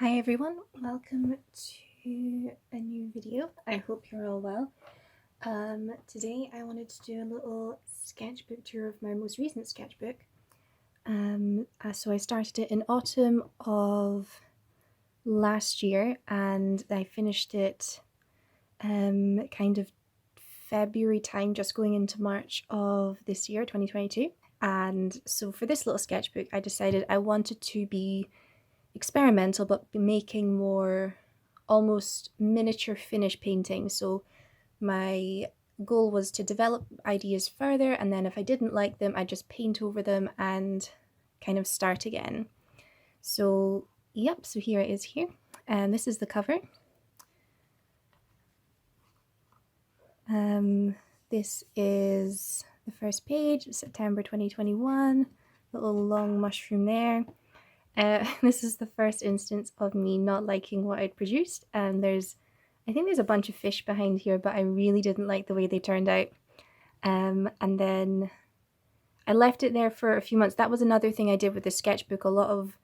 Hi everyone, welcome to a new video. I hope you're all well. Today I wanted to do a little sketchbook tour of my most recent sketchbook. So I started it in autumn of last year and I finished it kind of February time, just going into March of this year, 2022. And so for this little sketchbook, I decided I wanted to be experimental but be making more almost miniature finish paintings. So my goal was to develop ideas further, and then if I didn't like them, I'd just paint over them and kind of start again. So yep, so here it is here. And this is the cover. This is the first page, September 2021, little long mushroom there. This is the first instance of me not liking what I'd produced, and I think there's a bunch of fish behind here, but I really didn't like the way they turned out. And then I left it there for a few months. That was another thing I did with the sketchbook. A lot of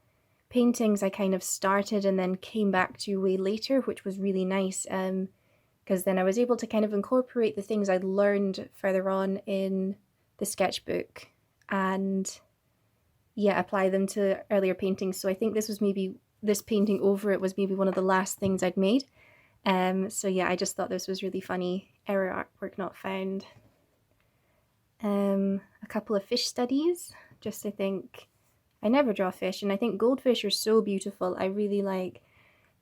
paintings I kind of started and then came back to way later, which was really nice, because then I was able to kind of incorporate the things I'd learned further on in the sketchbook and apply them to earlier paintings. So I think this painting over it was maybe one of the last things I'd made. So yeah, I just thought this was really funny. Error artwork not found. A couple of fish studies. Just I think I never draw fish, and I think goldfish are so beautiful. I really like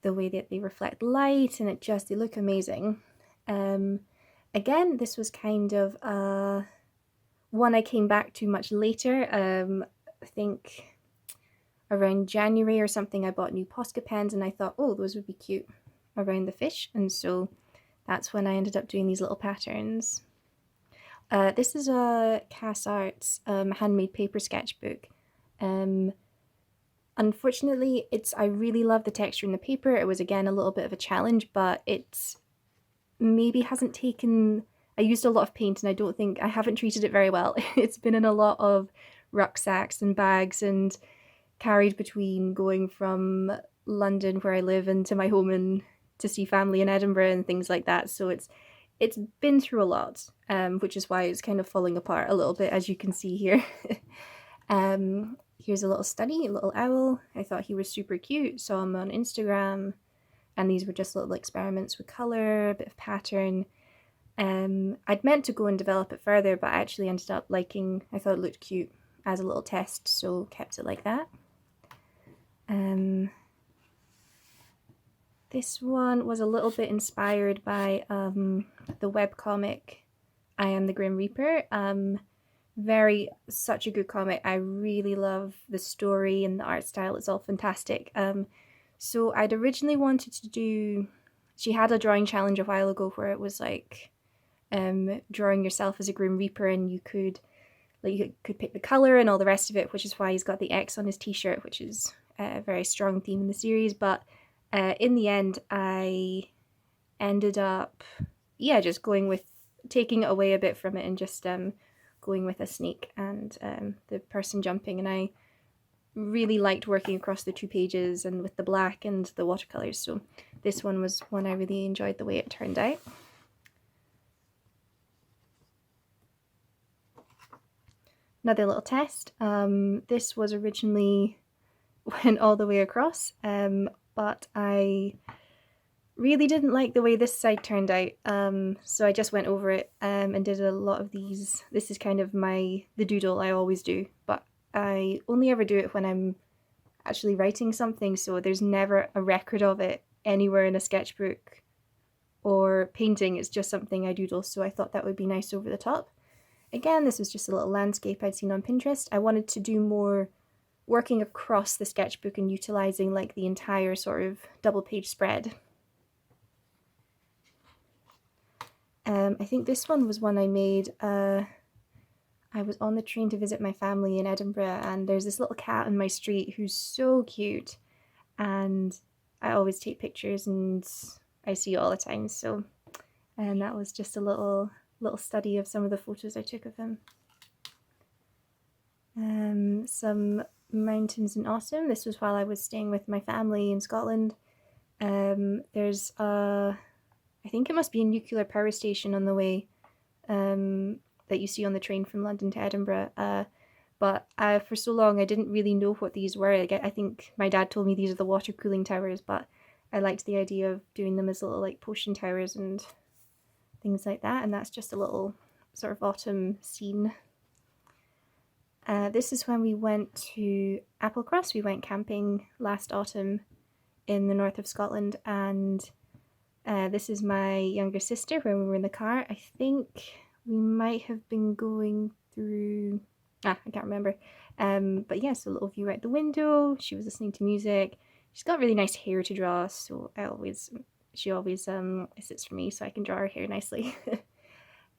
the way that they reflect light, and they look amazing. Again, this was kind of one I came back to much later. I think around January or something, I bought new Posca pens and I thought, oh, those would be cute around the fish. And so that's when I ended up doing these little patterns. This is a Cass Arts handmade paper sketchbook. Unfortunately, I really love the texture in the paper. It was again a little bit of a challenge, but it maybe hasn't taken. I used a lot of paint and I haven't treated it very well. It's been in a lot of rucksacks and bags and carried between going from London, where I live, and to my home and to see family in Edinburgh and things like that. So it's been through a lot, which is why it's kind of falling apart a little bit, as you can see here. Here's a little study, a little owl. I thought he was super cute, saw him on Instagram, and these were just little experiments with colour, a bit of pattern. I'd meant to go and develop it further, but I actually ended up I thought it looked cute as a little test, so kept it like that. This one was a little bit inspired by the webcomic I Am the Grim Reaper. Such a good comic. I really love the story and the art style. It's all fantastic. So I'd originally wanted to do, she had a drawing challenge a while ago where it was like drawing yourself as a Grim Reaper, and you could pick the colour and all the rest of it, which is why he's got the X on his t-shirt, which is a very strong theme in the series. But in the end, I ended up just taking it away a bit from it and just going with a snake and the person jumping, and I really liked working across the 2 pages and with the black and the watercolors, so this one was one I really enjoyed the way it turned out. Another little test. This was originally went all the way across, but I really didn't like the way this side turned out, so I just went over it and did a lot of these. This is kind of the doodle I always do, but I only ever do it when I'm actually writing something, so there's never a record of it anywhere in a sketchbook or painting. It's just something I doodle, so I thought that would be nice over the top. Again, this was just a little landscape I'd seen on Pinterest. I wanted to do more working across the sketchbook and utilising like the entire sort of double page spread. I think this one was one I made. I was on the train to visit my family in Edinburgh, and there's this little cat on my street who's so cute, and I always take pictures and I see it all the time. So, and that was just a little study of some of the photos I took of him. Some mountains in autumn. This was while I was staying with my family in Scotland. There's I think it must be a nuclear power station on the way that you see on the train from London to Edinburgh. But for so long I didn't really know what these were. I think my dad told me these are the water cooling towers, but I liked the idea of doing them as little like potion towers and things like that. And that's just a little sort of autumn scene. This is when we went to Applecross. We went camping last autumn in the north of Scotland, and this is my younger sister when we were in the car. I think we might have been going through... I can't remember. But yeah, so a little view out the window. She was listening to music. She's got really nice hair to draw, so she always sits for me so I can draw her hair nicely.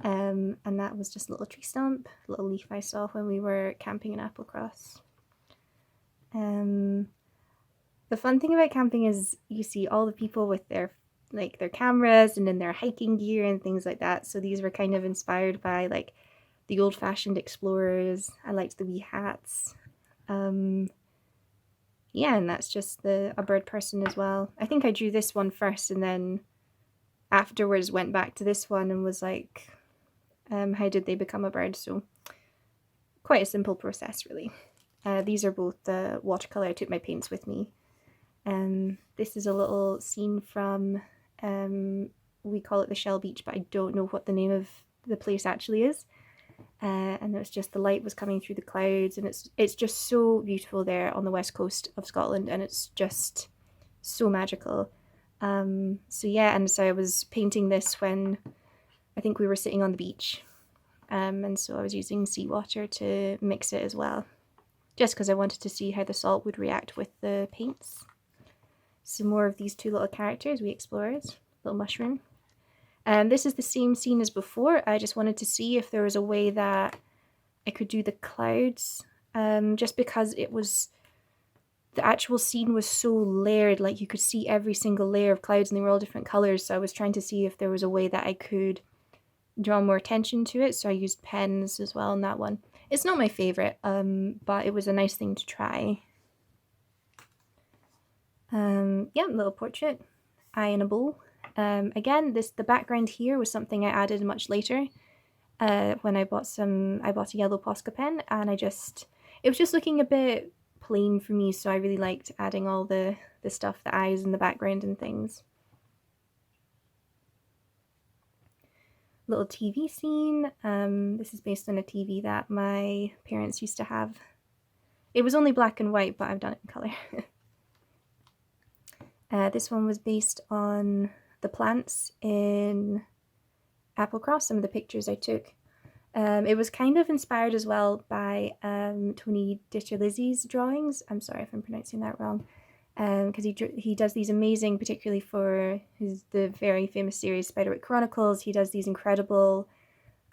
And that was just a little tree stump, a little leaf I saw when we were camping in Applecross. The fun thing about camping is you see all the people with their cameras and in their hiking gear and things like that. So these were kind of inspired by like the old-fashioned explorers. I liked the wee hats. Yeah, and that's just a bird person as well. I think I drew this one first and then afterwards went back to this one and was like, how did they become a bird? So quite a simple process, really. These are both watercolor. I took my paints with me. This is a little scene from, we call it the Shell Beach, but I don't know what the name of the place actually is. And it was just the light was coming through the clouds, and it's just so beautiful there on the west coast of Scotland, and it's just so magical. So yeah, and so I was painting this when I think we were sitting on the beach, and so I was using seawater to mix it as well, just because I wanted to see how the salt would react with the paints. Some more of these two little characters, wee explorers, little mushroom. This is the same scene as before. I just wanted to see if there was a way that I could do the clouds, just because the actual scene was so layered, like you could see every single layer of clouds and they were all different colours. So I was trying to see if there was a way that I could draw more attention to it. So I used pens as well in that one. It's not my favourite, but it was a nice thing to try. Yeah, little portrait, eye in a bowl. Again, the background here was something I added much later when I bought a yellow Posca pen, and it was just looking a bit plain for me, so I really liked adding all the stuff, the eyes in the background and things. Little TV scene. This is based on a TV that my parents used to have. It was only black and white, but I've done it in colour. This one was based on the plants in Applecross, some of the pictures I took. It was kind of inspired as well by Tony Ditcherlizzi's drawings. I'm sorry if I'm pronouncing that wrong, because he does these amazing, particularly for the very famous series Spiderwick Chronicles. He does these incredible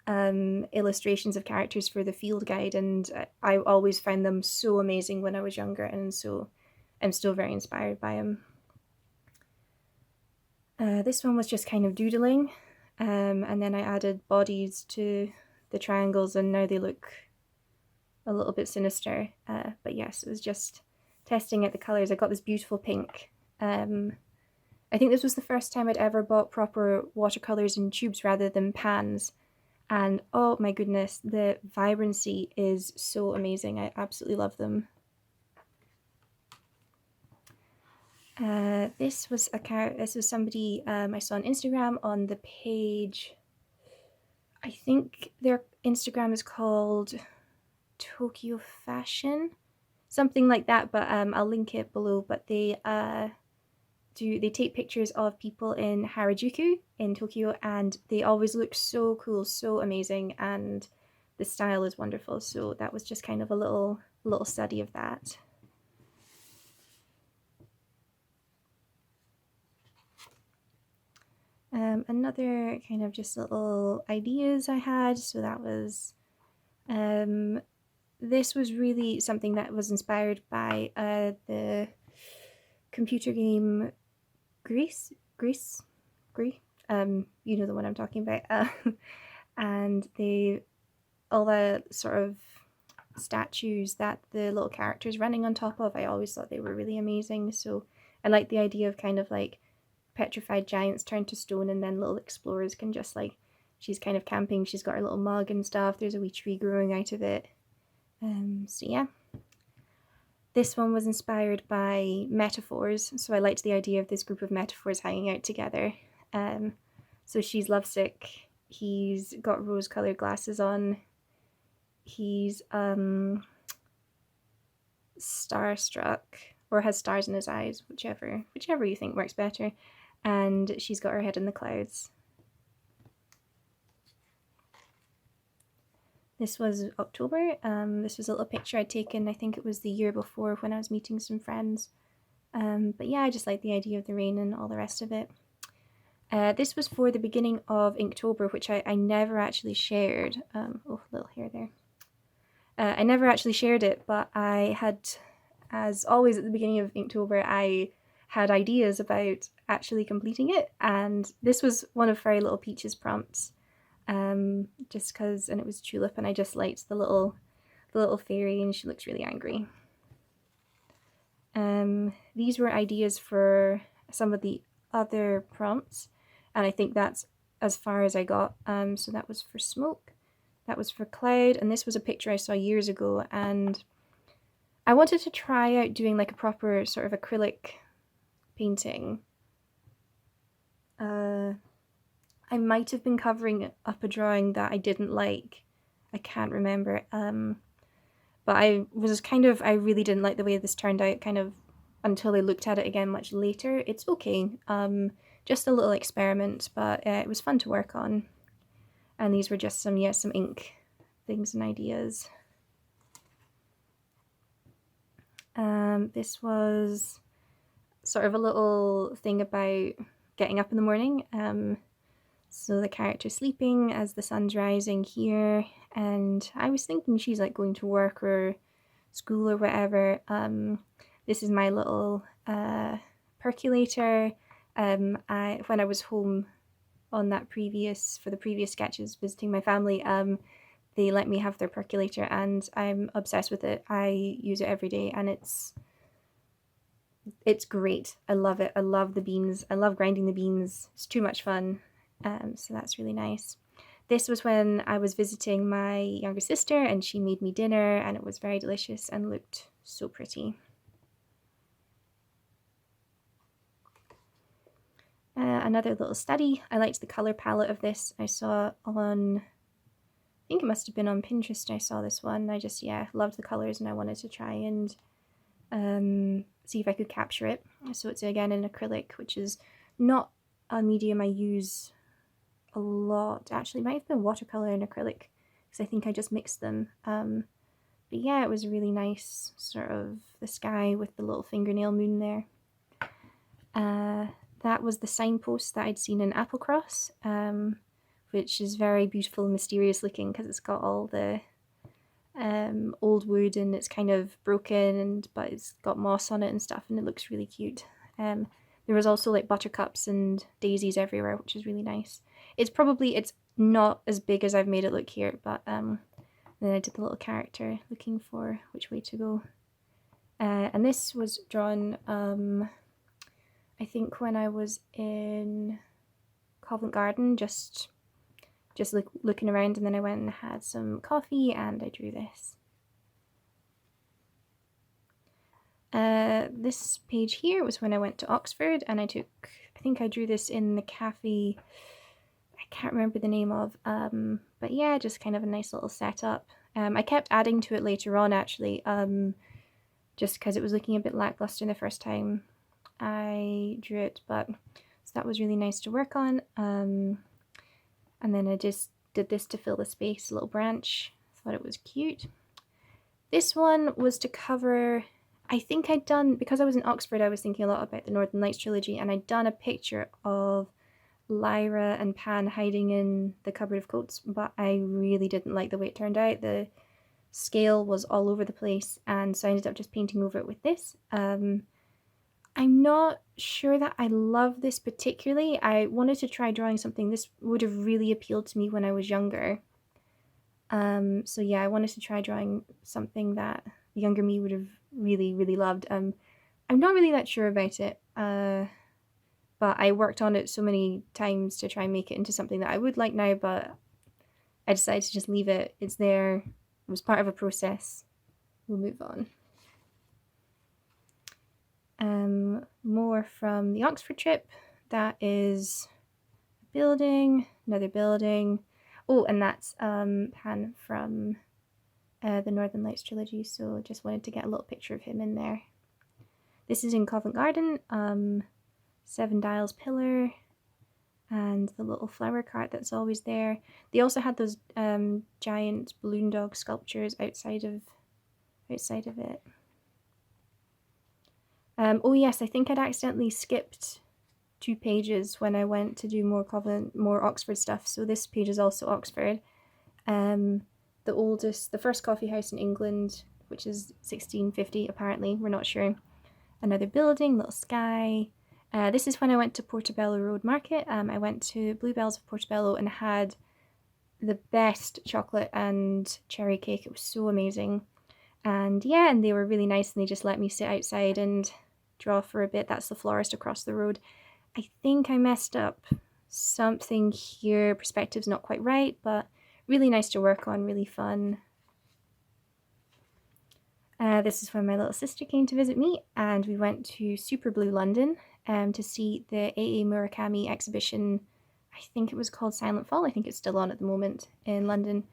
illustrations of characters for the field guide, and I always found them so amazing when I was younger, and so I'm still very inspired by him. This one was just kind of doodling, and then I added bodies to the triangles, and now they look a little bit sinister. But yes, it was just testing out the colours. I got this beautiful pink. I think this was the first time I'd ever bought proper watercolours in tubes rather than pans. And oh my goodness, the vibrancy is so amazing. I absolutely love them. This was somebody I saw on Instagram on the page. I think their Instagram is called Tokyo Fashion, something like that, but I'll link it below. But they take pictures of people in Harajuku in Tokyo, and they always look so cool, so amazing, and the style is wonderful. So that was just kind of a little study of that. Another kind of just little ideas I had, so that was, this was really something that was inspired by the computer game Greece, you know the one I'm talking about, and all the sort of statues that the little character's running on top of. I always thought they were really amazing. So I like the idea of kind of like petrified giants turned to stone, and then little explorers can just like, she's kind of camping, she's got her little mug and stuff, there's a wee tree growing out of it. So yeah. This one was inspired by metaphors, so I liked the idea of this group of metaphors hanging out together. So she's lovesick, he's got rose-coloured glasses on, he's starstruck, or has stars in his eyes, whichever you think works better, and she's got her head in the clouds. This was October. This was a little picture I'd taken, I think it was the year before when I was meeting some friends. But yeah, I just like the idea of the rain and all the rest of it. This was for the beginning of Inktober, which I never actually shared. Oh, little hair there. I never actually shared it, but I had, as always at the beginning of Inktober, I had ideas about actually completing it, and this was one of Fairy Little Peach's prompts. Just because, and it was Tulip, and I just liked the little fairy, and she looks really angry. These were ideas for some of the other prompts, and I think that's as far as I got. So that was for Smoke, that was for Cloud, and this was a picture I saw years ago, and I wanted to try out doing like a proper sort of acrylic painting. I might have been covering up a drawing that I didn't like. I can't remember. But I really didn't like the way this turned out, kind of, until I looked at it again much later. It's okay. Just a little experiment, but it was fun to work on. And these were just some ink things and ideas. This was sort of a little thing about getting up in the morning. So the character's sleeping as the sun's rising here, and I was thinking she's like going to work or school or whatever. This is my little percolator. When I was home on that for the previous sketches visiting my family, they let me have their percolator, and I'm obsessed with it. I use it every day, and it's great. I love it. I love the beans. I love grinding the beans. It's too much fun. So that's really nice. This was when I was visiting my younger sister, and she made me dinner, and it was very delicious and looked so pretty. Another little study. I liked the color palette of this. I saw on, I think it must have been on Pinterest, I saw this one. I just, loved the colors, and I wanted to try and see if I could capture it. So it's again in acrylic, which is not a medium I use a lot. Actually, it might have been watercolor and acrylic, because I think I just mixed them. But yeah, it was really nice, sort of the sky with the little fingernail moon there. That was the signpost that I'd seen in Applecross, which is very beautiful and mysterious looking, because it's got all the old wood, and it's kind of broken, but it's got moss on it and stuff, and it looks really cute. There was also like buttercups and daisies everywhere, which is really nice. It's not as big as I've made it look here, but then I did the little character looking for which way to go. And this was drawn, I think when I was in Covent Garden, just looking around, and then I went and had some coffee, and I drew this. This page here was when I went to Oxford, and I think I drew this in the cafe I can't remember the name of, but yeah, just kind of a nice little setup. I kept adding to it later on, actually, just because it was looking a bit lackluster the first time I drew it, but so that was really nice to work on. And then I just did this to fill the space, a little branch. Thought it was cute. This one was to cover, I think I'd done, because I was in Oxford, I was thinking a lot about the Northern Lights trilogy, and I'd done a picture of Lyra and Pan hiding in the cupboard of coats, but I really didn't like the way it turned out. The scale was all over the place, and so I ended up just painting over it with this. I'm not sure that I love this particularly. I wanted to try drawing something. This would have really appealed to me when I was younger. So yeah, I wanted to try drawing something that the younger me would have really loved. I'm not really that sure about it, but I worked on it so many times to try and make it into something that I would like now, but I decided to just leave it. It's there. It was part of a process. We'll move on. More from the Oxford trip. That is a building, another building. Oh, and that's Pan from the Northern Lights trilogy, so just wanted to get a little picture of him in there. This is in Covent Garden, 7 Dials pillar, and the little flower cart that's always there. They also had those giant balloon dog sculptures outside of it. Oh yes, I think I'd accidentally skipped 2 pages when I went to do more Oxford stuff. So this page is also Oxford. The first coffee house in England, which is 1650 apparently, we're not sure. Another building, little sky. This is when I went to Portobello Road Market. I went to Bluebells of Portobello and had the best chocolate and cherry cake. It was so amazing. And yeah, and they were really nice, and they just let me sit outside and draw for a bit. That's the florist across the road. I think I messed up something here. Perspective's not quite right, but really nice to work on, really fun. This is when my little sister came to visit me, and we went to Super Blue London to see the A.A. Murakami exhibition. I think it was called Silent Fall. I think it's still on at the moment in London.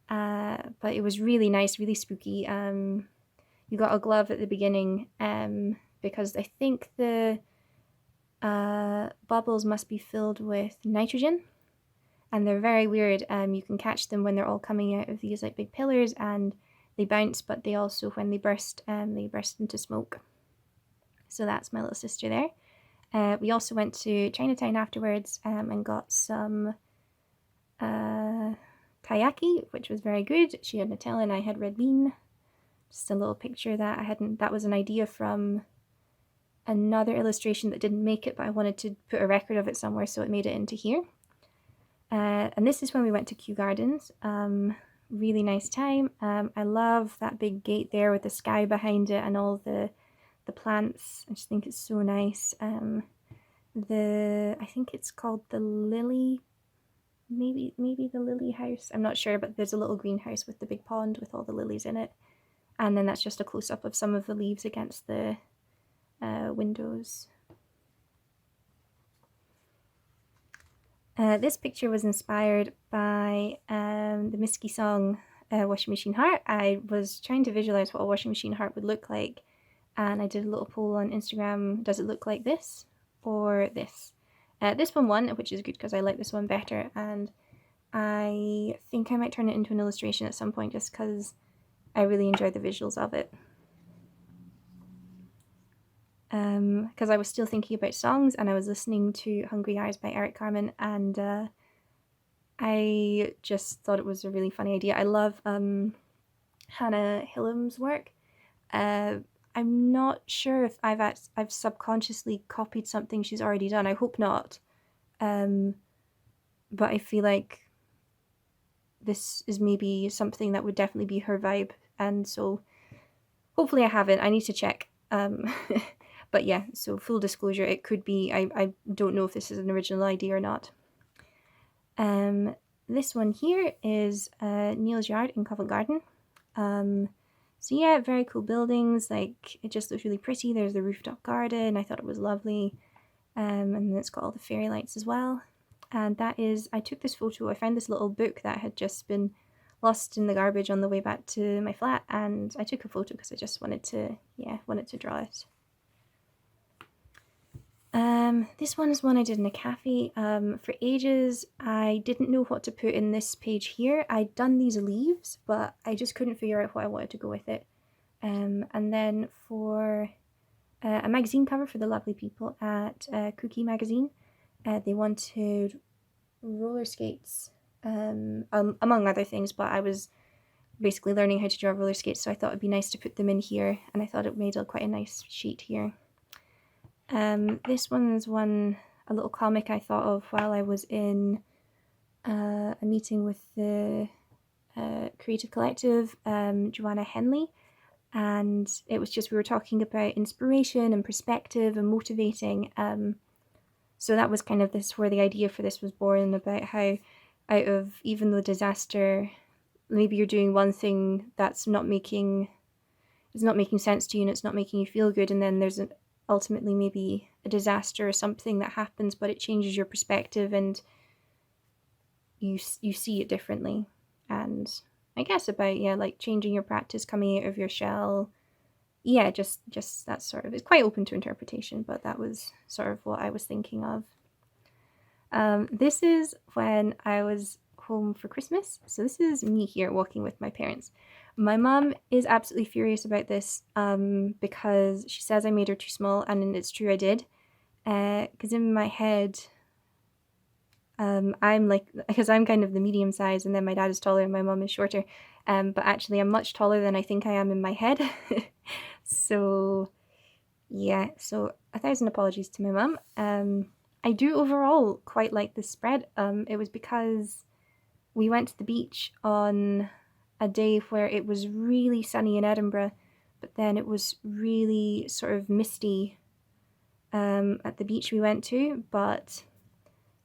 But it was really nice, really spooky. You got a glove at the beginning because I think the bubbles must be filled with nitrogen, and they're very weird. You can catch them when they're all coming out of these like big pillars, and they bounce, but they also, when they burst into smoke. So that's my little sister there. We also went to Chinatown afterwards and got some taiyaki, which was very good. She had Nutella and I had red bean. Just a little picture that was an idea from another illustration that didn't make it, but I wanted to put a record of it somewhere, so it made it into here. And this is when we went to Kew Gardens. Really nice time. I love that big gate there with the sky behind it and all the plants. I just think it's so nice. I think it's called the Lily, maybe the Lily House. I'm not sure, but there's a little greenhouse with the big pond with all the lilies in it. And then that's just a close-up of some of the leaves against the windows. This picture was inspired by the Misky song Washing Machine Heart. I was trying to visualize what a washing machine heart would look like, and I did a little poll on Instagram. Does it look like this or this? This one won, which is good because I like this one better, and I think I might turn it into an illustration at some point just because I really enjoy the visuals of it. Because I was still thinking about songs, and I was listening to Hungry Eyes by Eric Carmen, and I just thought it was a really funny idea. I love Hannah Hillam's work. I'm not sure if I've subconsciously copied something she's already done. I hope not. But I feel like this is maybe something that would definitely be her vibe, and so hopefully I haven't. I need to check. But yeah, so full disclosure, it could be. I don't know if this is an original idea or not. This one here is Neil's Yard in Covent Garden. So yeah, very cool buildings. Like, it just looks really pretty. There's the rooftop garden. I thought it was lovely. And then it's got all the fairy lights as well. And that is, I took this photo. I found this little book that had just been lost in the garbage on the way back to my flat, and I took a photo because I just wanted to draw it. This one is one I did in a cafe. For ages, I didn't know what to put in this page here. I'd done these leaves, but I just couldn't figure out what I wanted to go with it. And then for a magazine cover for the lovely people at Cookie Magazine, they wanted roller skates, among other things, but I was basically learning how to draw roller skates, so I thought it'd be nice to put them in here, and I thought it made quite a nice sheet here. This one's a little comic I thought of while I was in a meeting with the creative collective, Joanna Henley, and it was just, we were talking about inspiration and perspective and motivating. So that was kind of this where the idea for this was born, about how out of even the disaster, maybe you're doing one thing that's not making sense to you and it's not making you feel good, and then there's ultimately maybe a disaster or something that happens, but it changes your perspective and you see it differently. And I guess about, yeah, like changing your practice, coming out of your shell. Yeah, just that sort of, it's quite open to interpretation, but that was sort of what I was thinking of. This is when I was home for Christmas. So this is me here walking with my parents. My mum is absolutely furious about this because she says I made her too small, and it's true, I did. Because in my head, I'm like, because I'm kind of the medium size, and then my dad is taller and my mum is shorter. But actually I'm much taller than I think I am in my head. So yeah, so 1,000 apologies to my mum. I do overall quite like this spread. It was because we went to the beach on a day where it was really sunny in Edinburgh, but then it was really sort of misty at the beach we went to. But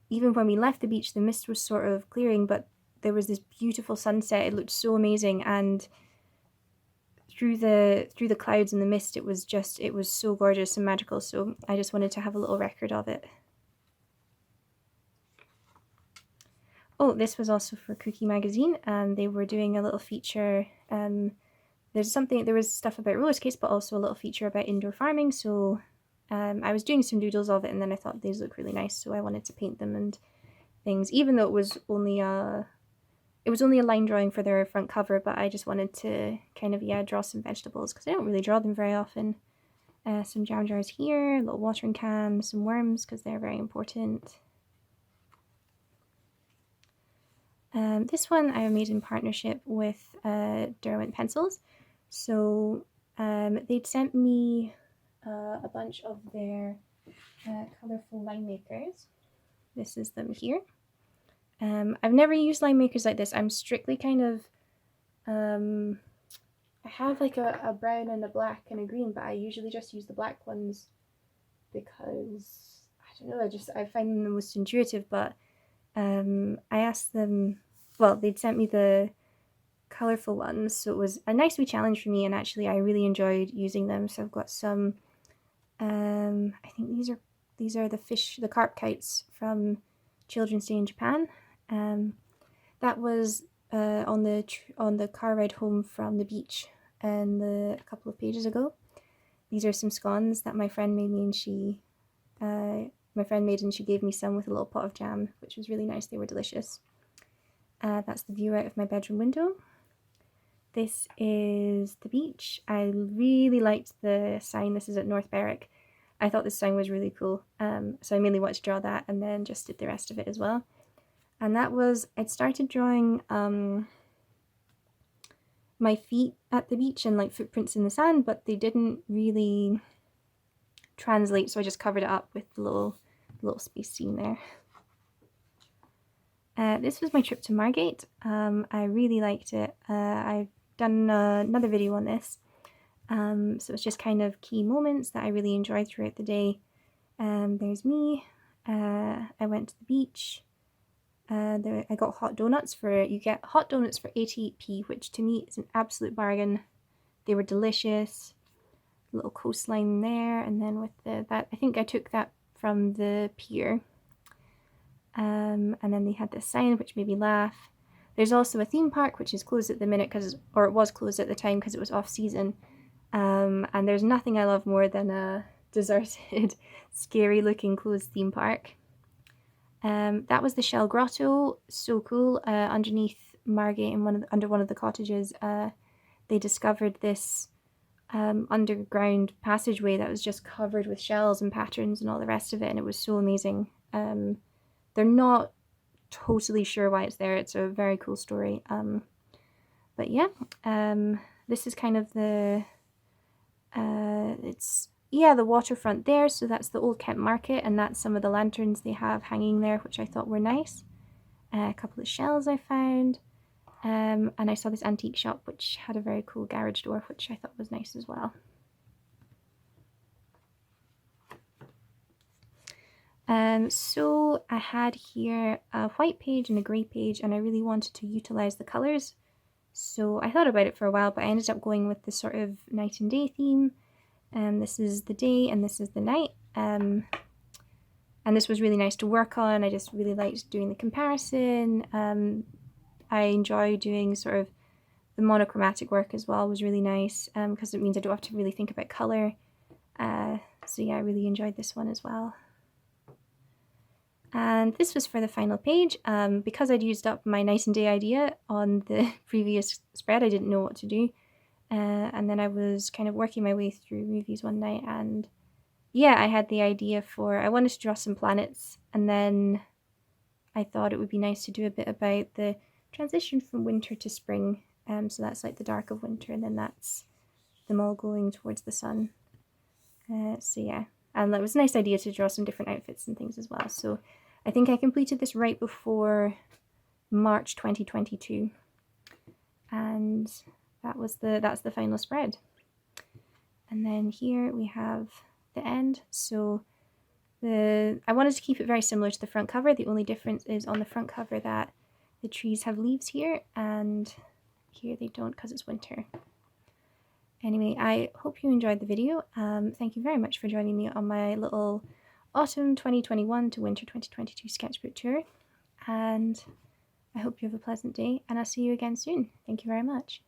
even when we left the beach, the mist was sort of clearing, but there was this beautiful sunset. It looked so amazing, and through the clouds and the mist, it was so gorgeous and magical. So I just wanted to have a little record of it. Oh, this was also for Cookie Magazine, and they were doing a little feature. There was stuff about roller skates, but also a little feature about indoor farming. So I was doing some doodles of it, and then I thought these look really nice, so I wanted to paint them and things, even though it was only a line drawing for their front cover, but I just wanted to kind of, yeah, draw some vegetables because I don't really draw them very often. Some jam jars here, a little watering can, some worms because they're very important. This one I made in partnership with Derwent Pencils. So they'd sent me a bunch of their colourful line makers. This is them here. I've never used line makers like this. I'm strictly kind of, I have like a brown and a black and a green, but I usually just use the black ones because, I don't know, I find them the most intuitive. But I asked them, well, they'd sent me the colourful ones, so it was a nice wee challenge for me, and actually I really enjoyed using them. So I've got some, I think these are the carp kites from Children's Day in Japan. That was on the car ride home from the beach a couple of pages ago. These are some scones that my friend made me, and she gave me some with a little pot of jam, which was really nice. They were delicious. That's the view out of my bedroom window. This is the beach. I really liked the sign. This is at North Berwick. I thought this sign was really cool, so I mainly wanted to draw that and then just did the rest of it as well. And that was, I'd started drawing my feet at the beach and like footprints in the sand, but they didn't really translate, so I just covered it up with the little space scene there. This was my trip to Margate. I really liked it. I've done another video on this. So it's just kind of key moments that I really enjoyed throughout the day. There's me. I went to the beach. I got hot donuts you get hot donuts for 88p, which to me is an absolute bargain. They were delicious. Little coastline there, and then with that, I think I took that from the pier. And then they had this sign which made me laugh. There's also a theme park which is closed at the minute or it was closed at the time because it was off season. And there's nothing I love more than a deserted, scary looking closed theme park. That was the Shell Grotto, so cool. Underneath Margate, under one of the cottages, they discovered this underground passageway that was just covered with shells and patterns and all the rest of it, and it was so amazing. They're not totally sure why it's there. It's a very cool story. But yeah, this is kind of the the waterfront there. So that's the Old Kent Market, and that's some of the lanterns they have hanging there, which I thought were nice. A couple of shells I found. And I saw this antique shop which had a very cool garage door, which I thought was nice as well. So I had here a white page and a grey page, and I really wanted to utilise the colours. So I thought about it for a while, but I ended up going with the sort of night and day theme. This is the day and this is the night. And this was really nice to work on. I just really liked doing the comparison. I enjoy doing sort of the monochromatic work as well, was really nice because it means I don't have to really think about colour. So yeah, I really enjoyed this one as well. And this was for the final page. Because I'd used up my night and day idea on the previous spread, I didn't know what to do. And then I was kind of working my way through movies one night, and yeah, I had the idea for, I wanted to draw some planets, and then I thought it would be nice to do a bit about the transition from winter to spring. So that's like the dark of winter, and then that's them all going towards the sun. So yeah, and that was a nice idea to draw some different outfits and things as well. So I think I completed this right before March 2022, and that's the final spread. And then here we have the end. So I wanted to keep it very similar to the front cover. The only difference is on the front cover that the trees have leaves here, and here they don't because it's winter. Anyway, I hope you enjoyed the video. Thank you very much for joining me on my little autumn 2021 to winter 2022 sketchbook tour, and I hope you have a pleasant day, and I'll see you again soon. Thank you very much.